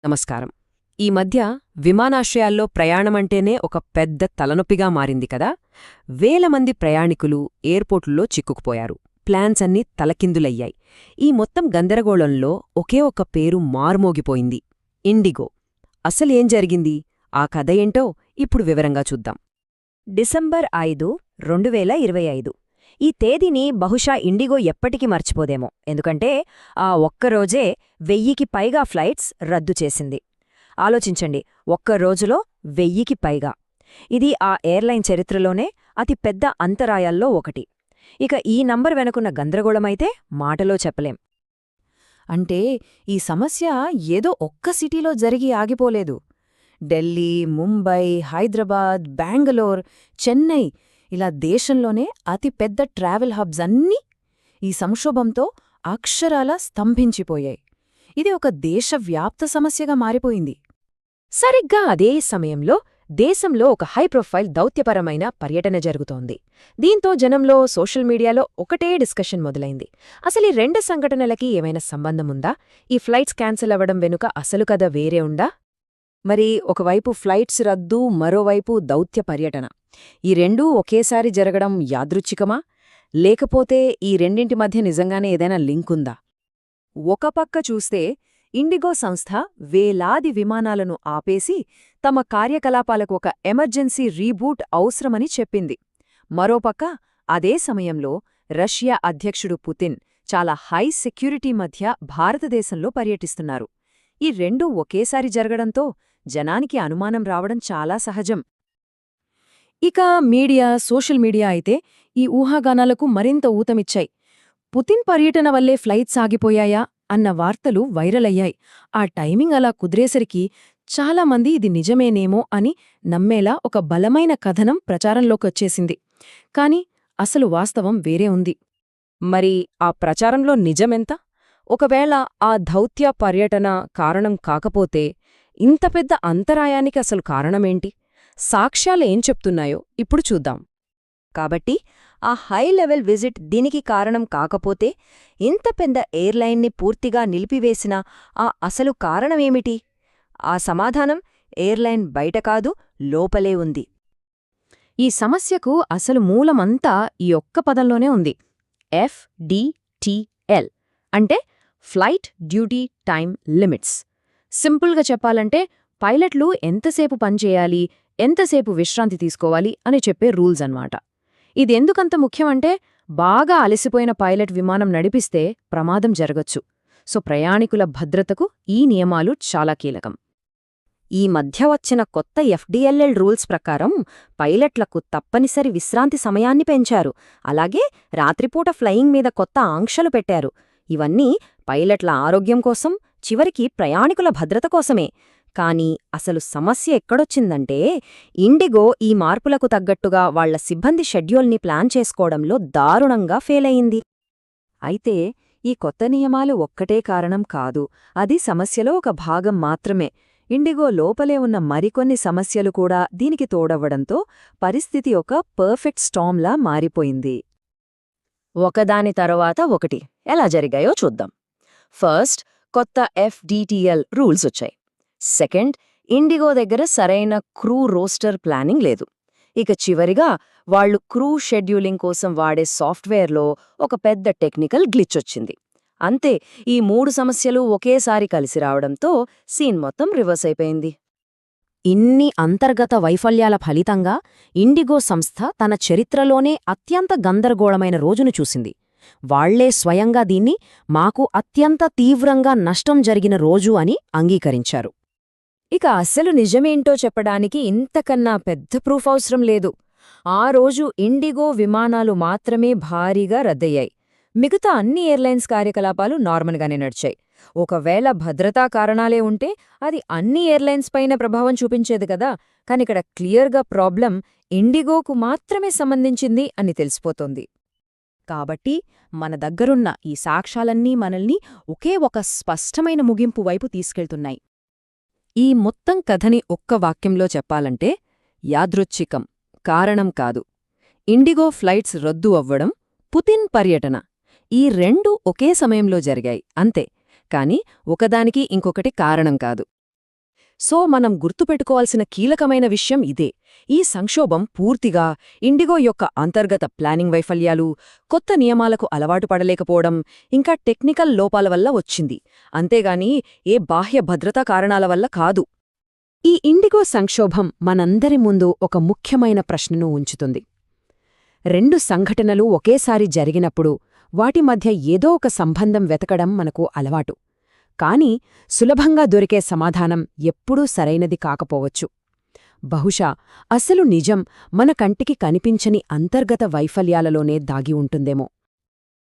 నమస్కారం. ఈ మధ్య విమానాశ్రయాల్లో ప్రయాణమంటేనే ఒక పెద్ద తలనొప్పిగా మారింది కదా. వేల మంది ప్రయాణికులు ఎయిర్పోర్టుల్లో చిక్కుకుపోయారు. ప్లాన్స్ అన్నీ తలకిందులయ్యాయి. ఈ మొత్తం గందరగోళంలో ఒకే ఒక పేరు మార్మోగిపోయింది: ఇండిగో. అసలేం జరిగింది? ఆ కథ ఏంటో ఇప్పుడు వివరంగా చూద్దాం. డిసెంబర్ 5, 2025. ఈ తేదీని బహుశా ఇండిగో ఎప్పటికీ మర్చిపోదేమో, ఎందుకంటే ఆ ఒక్కరోజే 1000కి పైగా ఫ్లైట్స్ రద్దు చేసింది. ఆలోచించండి, ఒక్కరోజులో 1000కి పైగా. ఇది ఆ ఎయిర్లైన్ చరిత్రలోనే అతి పెద్ద అంతరాయాల్లో ఒకటి. ఇక ఈ నంబర్ వెనుకున్న గందరగోళమైతే మాటలో చెప్పలేం. అంటే ఈ సమస్య ఏదో ఒక్క సిటీలో జరిగి ఆగిపోలేదు. ఢిల్లీ, ముంబై, హైదరాబాద్, బెంగళూరు, చెన్నై ఇలా దేశంలోనే అతిపెద్ద ట్రావెల్ హబ్స్ అన్నీ ఈ సంక్షోభంతో అక్షరాలా స్తంభించిపోయాయి. ఇది ఒక దేశవ్యాప్త సమస్యగా మారిపోయింది. సరిగ్గా అదే సమయంలో దేశంలో ఒక హైప్రొఫైల్ దౌత్యపరమైన పర్యటన జరుగుతోంది. దీంతో జనంలో, సోషల్ మీడియాలో ఒకటే డిస్కషన్ మొదలైంది. అసలు ఈ రెండు సంఘటనలకి ఏమైనా సంబంధముందా? ఈ ఫ్లైట్స్ క్యాన్సిల్ అవ్వడం వెనుక అసలు కథ వేరే ఉందా? మరి ఒకవైపు ఫ్లైట్స్ రద్దు, మరోవైపు దౌత్య పర్యటన. ఈ రెండూ ఒకేసారి జరగడం యాదృచ్ఛికమా? లేకపోతే ఈ రెండింటి మధ్య నిజంగానే ఏదైనా లింకుందా? ఒక పక్క చూస్తే ఇండిగో సంస్థ వేలాది విమానాలను ఆపేసి తమ కార్యకలాపాలకు ఒక ఎమర్జెన్సీ రీబూట్ అవసరమని చెప్పింది. మరోపక్క అదే సమయంలో రష్యా అధ్యక్షుడు పుతిన్ చాలా హై సెక్యూరిటీ మధ్య భారతదేశంలో పర్యటిస్తున్నారు. ఈ రెండూ ఒకేసారి జరగడంతో జనానికి అనుమానం రావడం చాలా సహజం. ఇక మీడియా, సోషల్ మీడియా అయితే ఈ ఊహాగానాలకు మరింత ఊతమిచ్చాయి. పుతిన్ పర్యటన వల్లే ఫ్లైట్స్ ఆగిపోయాయా అన్న వార్తలు వైరలయ్యాయి. ఆ టైమింగ్ అలా కుదిరేసరికి చాలామంది ఇది నిజమేనేమో అని నమ్మేలా ఒక బలమైన కథనం ప్రచారంలోకొచ్చేసింది. కాని అసలు వాస్తవం వేరే ఉంది. మరి ఆ ప్రచారంలో నిజమెంత? ఒకవేళ ఆ దౌత్య పర్యటన కారణం కాకపోతే ఇంత పెద్ద అంతరాయానికి అసలు కారణమేంటి? సాక్ష్యాలేం చెప్తున్నాయో ఇప్పుడు చూద్దాం. కాబట్టి ఆ హై లెవెల్ విజిట్ దీనికి కారణం కాకపోతే ఇంత పెద్ద ఎయిర్లైన్ని పూర్తిగా నిలిపివేసిన ఆ అసలు కారణమేమిటి? ఆ సమాధానం ఎయిర్లైన్ బయట కాదు, లోపలే ఉంది. ఈ సమస్యకు అసలు మూలమంతా ఈ ఒక్క పదంలోనే ఉంది: FDTL, అంటే ఫ్లైట్ డ్యూటీ టైమ్ లిమిట్స్. సింపుల్గా చెప్పాలంటే పైలట్లు ఎంతసేపు పనిచేయాలి, ఎంతసేపు విశ్రాంతి తీసుకోవాలి అని చెప్పే రూల్స్ అన్నమాట. ఇది ఎందుకంత ముఖ్యమంటే బాగా అలసిపోయిన పైలట్ విమానం నడిపిస్తే ప్రమాదం జరగచ్చు. సో ప్రయాణికుల భద్రతకు ఈ నియమాలు చాలా కీలకం. ఈ మధ్య వచ్చిన కొత్త FDLL రూల్స్ ప్రకారం పైలట్లకు తప్పనిసరి విశ్రాంతి సమయాన్ని పెంచారు. అలాగే రాత్రిపూట ఫ్లయింగ్ మీద కొత్త ఆంక్షలు పెట్టారు. ఇవన్నీ పైలట్ల ఆరోగ్యం కోసం, చివరికి ప్రయాణికుల భద్రత కోసమే. కానీ అసలు సమస్య ఎక్కడొచ్చిందంటే ఇండిగో ఈ మార్పులకు తగ్గట్టుగా వాళ్ల సిబ్బంది షెడ్యూల్ని ప్లాన్ చేసుకోవడంలో దారుణంగా ఫెయిలయింది. అయితే ఈ కొత్త నియమాలు ఒక్కటే కారణం కాదు, అది సమస్యలో ఒక భాగం మాత్రమే. ఇండిగో లోపలే ఉన్న మరికొన్ని సమస్యలు కూడా దీనికి తోడవ్వడంతో పరిస్థితి ఒక పర్ఫెక్ట్ స్టార్మ్లా మారిపోయింది. ఒకదాని తరువాత ఒకటి ఎలా జరిగాయో చూద్దాం. ఫస్ట్, కొత్త FDTL రూల్స్ వచ్చాయి. సెకండ్, ఇండిగో దగ్గర సరైన క్రూ రోస్టర్ ప్లానింగ్ లేదు. ఇక చివరిగా వాళ్లు క్రూ షెడ్యూలింగ్ కోసం వాడే సాఫ్ట్వేర్లో ఒక పెద్ద టెక్నికల్ గ్లిచ్ వచ్చింది. అంతే, ఈ మూడు సమస్యలు ఒకేసారి కలిసి రావడంతో సీన్ మొత్తం రివర్స్ అయిపోయింది. ఇన్ని అంతర్గత వైఫల్యాల ఫలితంగా ఇండిగో సంస్థ తన చరిత్రలోనే అత్యంత గందరగోళమైన రోజును చూసింది. వాళ్లే స్వయంగా దీన్ని మాకు అత్యంత తీవ్రంగా నష్టం జరిగిన రోజు అని అంగీకరించారు. ఇక అసలు నిజమేంటో చెప్పడానికి ఇంతకన్నా పెద్ద ప్రూఫ్ అవసరం లేదు. ఆ రోజు ఇండిగో విమానాలు మాత్రమే భారీగా రద్దయ్యాయి. మిగతా అన్ని ఎయిర్లైన్స్ కార్యకలాపాలు నార్మల్గానే నడిచాయి. ఒకవేళ భద్రతా కారణాలే ఉంటే అది అన్ని ఎయిర్లైన్స్ పైన ప్రభావం చూపించేది కదా. కానిక్కడ క్లియర్గా ప్రాబ్లం ఇండిగోకు మాత్రమే సంబంధించింది అని తెలిసిపోతోంది. కాబట్టి మన దగ్గరున్న ఈ సాక్ష్యాలన్నీ మనల్ని ఒకే ఒక స్పష్టమైన ముగింపు వైపు తీసుకెళ్తున్నాయి. ఈ మొత్తం కథని ఒక్క వాక్యంలో చెప్పాలంటే యాదృచ్ఛికం, కారణం కాదు. ఇండిగో ఫ్లైట్స్ రద్దు అవ్వడం, పుతిన్ పర్యటన, ఈ రెండూ ఒకే సమయంలో జరిగాయి అంతే. కాని ఒకదానికి ఇంకొకటి కారణం కాదు. సో మనం గుర్తుపెట్టుకోవాల్సిన కీలకమైన విషయం ఇదే. ఈ సంక్షోభం పూర్తిగా ఇండిగో యొక్క అంతర్గత ప్లానింగ్ వైఫల్యాలు, కొత్త నియమాలకు అలవాటు పడలేకపోవడం, ఇంకా టెక్నికల్ లోపాల వల్ల వచ్చింది, అంతేగాని ఏ బాహ్య భద్రతా కారణాల వల్ల కాదు. ఈ ఇండిగో సంక్షోభం మనందరి ముందు ఒక ముఖ్యమైన ప్రశ్నను ఉంచుతుంది. 2 సంఘటనలు ఒకేసారి జరిగినప్పుడు వాటి మధ్య ఏదో ఒక సంబంధం వెతకడం మనకు అలవాటు. కాని సులభంగా దొరికే సమాధానం ఎప్పుడూ సరైనది కాకపోవచ్చు. బహుశా అసలు నిజం మన కంటికి కనిపించని అంతర్గత వైఫల్యాలలోనే దాగి ఉంటుందేమో.